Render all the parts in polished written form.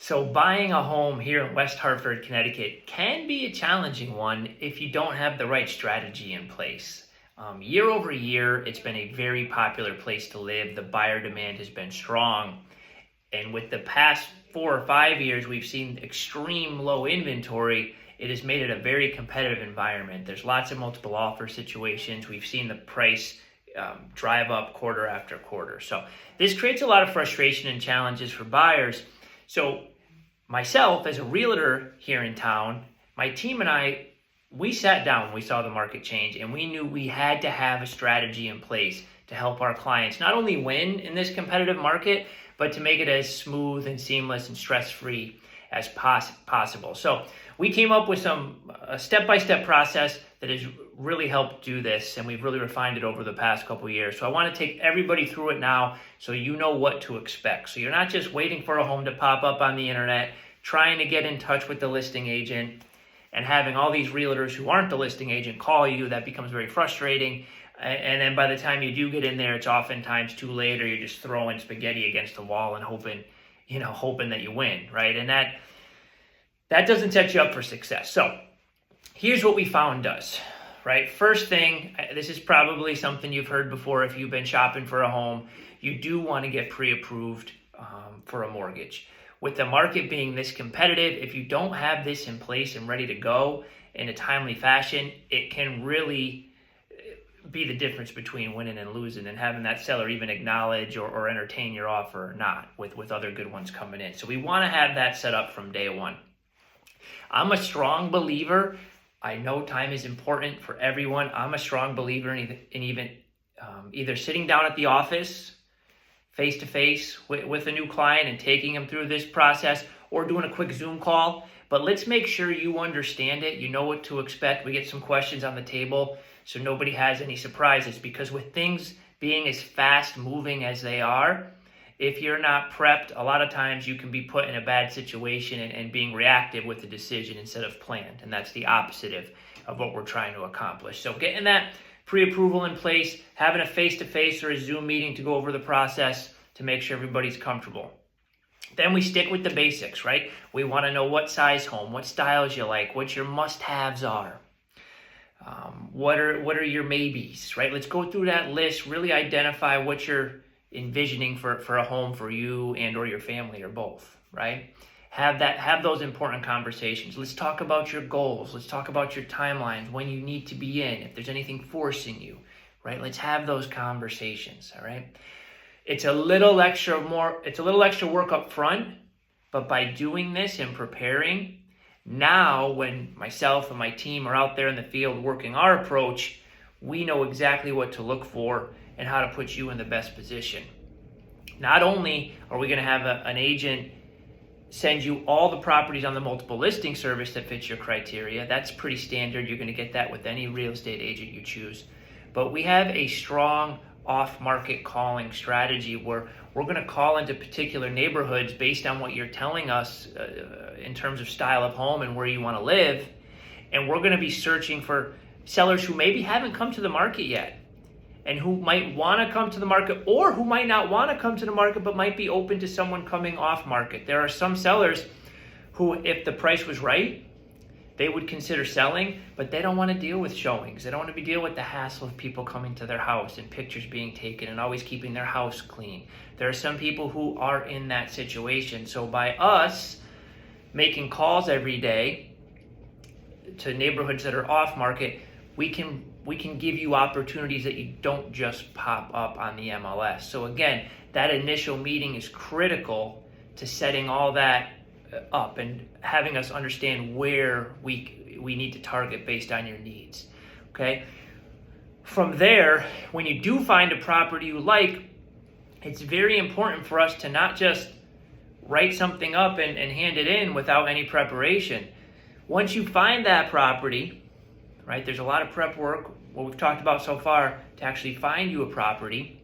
So buying a home here in West Hartford, Connecticut can be a challenging one if you don't have the right strategy in place. Year over year, it's been a very popular place to live. The buyer demand has been strong. And with the past 4 or 5 years, we've seen extreme low inventory. It has made it a very competitive environment. There's lots of multiple offer situations. We've seen the price drive up quarter after quarter. So this creates a lot of frustration and challenges for buyers. So myself, as a realtor here in town, my team and I, we sat down when we saw the market change, and we knew we had to have a strategy in place to help our clients not only win in this competitive market, but to make it as smooth and seamless and stress-free as possible. So we came up with a step-by-step process that has really helped do this, and we've really refined it over the past couple of years. So I want to take everybody through it now so you know what to expect. So you're not just waiting for a home to pop up on the internet, trying to get in touch with the listing agent, and having all these realtors who aren't the listing agent call you. That becomes very frustrating. And then by the time you do get in there, it's oftentimes too late, or you're just throwing spaghetti against the wall and hoping that you win, right? And that doesn't set you up for success. So here's what we found does, right? First thing, this is probably something you've heard before if you've been shopping for a home. You do want to get pre-approved for a mortgage. With the market being this competitive, if you don't have this in place and ready to go in a timely fashion, it can really be the difference between winning and losing, and having that seller even acknowledge or entertain your offer or not, with other good ones coming in. So we want to have that set up from day one. I'm a strong believer. I know time is important for everyone. I'm a strong believer in even either sitting down at the office face-to-face with a new client and taking them through this process, or doing a quick Zoom call. But let's make sure you understand it. You know what to expect. We get some questions on the table so nobody has any surprises, because with things being as fast-moving as they are, if you're not prepped, a lot of times you can be put in a bad situation and being reactive with the decision instead of planned. And that's the opposite of what we're trying to accomplish. So getting that pre-approval in place, having a face-to-face or a Zoom meeting to go over the process to make sure everybody's comfortable. Then we stick with the basics, right? We want to know what size home, what styles you like, what your must-haves are. What are your maybes, right? Let's go through that list, really identify what you're envisioning for a home for you and or your family, or both, right? Have those important conversations. Let's talk about your goals. Let's talk about your timelines, when you need to be in, if there's anything forcing you, right? Let's have those conversations, all right? It's a little extra work up front, but by doing this and preparing, now when myself and my team are out there in the field working our approach, we know exactly what to look for and how to put you in the best position. Not only are we going to have an agent send you all the properties on the multiple listing service that fits your criteria. That's pretty standard. You're going to get that with any real estate agent you choose. But we have a strong off-market calling strategy where we're going to call into particular neighborhoods based on what you're telling us in terms of style of home and where you want to live. And we're going to be searching for sellers who maybe haven't come to the market yet, and who might want to come to the market, or who might not want to come to the market but might be open to someone coming off market. There are some sellers who, if the price was right, they would consider selling, but they don't want to deal with showings. They don't want to deal with the hassle of people coming to their house and pictures being taken and always keeping their house clean. There are some people who are in that situation. So by us making calls every day to neighborhoods that are off market, we can give you opportunities that you don't just pop up on the MLS. So again, that initial meeting is critical to setting all that up and having us understand where we need to target based on your needs, okay? From there, when you do find a property you like, it's very important for us to not just write something up and hand it in without any preparation. Once you find that property, right, there's a lot of prep work, what we've talked about so far, to actually find you a property.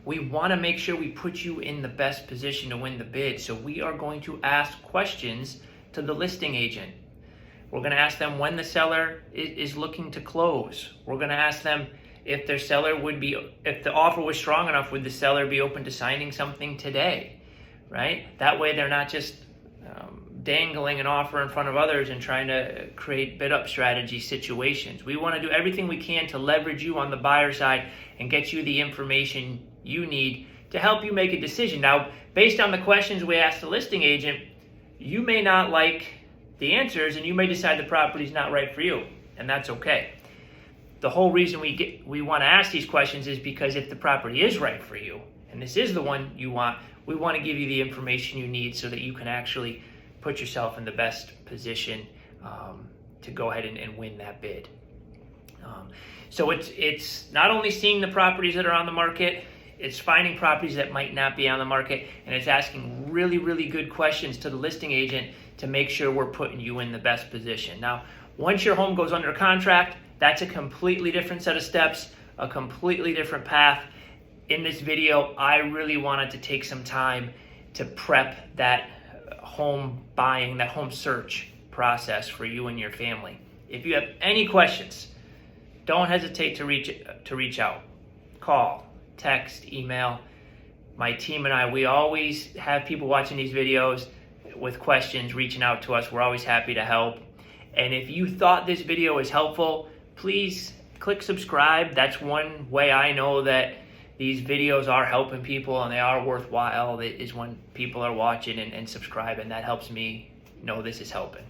We want to make sure we put you in the best position to win the bid. So we are going to ask questions to the listing agent. We're going to ask them when the seller is looking to close. We're going to ask them if the offer was strong enough, would the seller be open to signing something today? right? That way they're not just dangling an offer in front of others and trying to create bid up strategy situations. We want to do everything we can to leverage you on the buyer side and get you the information you need to help you make a decision. Now, based on the questions we asked the listing agent, you may not like the answers and you may decide the property's not right for you, and that's okay. The whole reason we want to ask these questions is because if the property is right for you and this is the one you want, we want to give you the information you need so that you can actually put yourself in the best position to go ahead and win that bid. So it's not only seeing the properties that are on the market, it's finding properties that might not be on the market, and it's asking really, really good questions to the listing agent to make sure we're putting you in the best position. Now, once your home goes under contract, that's a completely different set of steps, a completely different path. In this video, I really wanted to take some time to prep that home buying, that home search process for you and your family. If you have any questions, don't hesitate to reach out. Call, text, email. My team and I, we always have people watching these videos with questions reaching out to us. We're always happy to help. And if you thought this video was helpful, please click subscribe. That's one way I know that these videos are helping people and they are worthwhile, is when people are watching and subscribe, and that helps me know this is helping.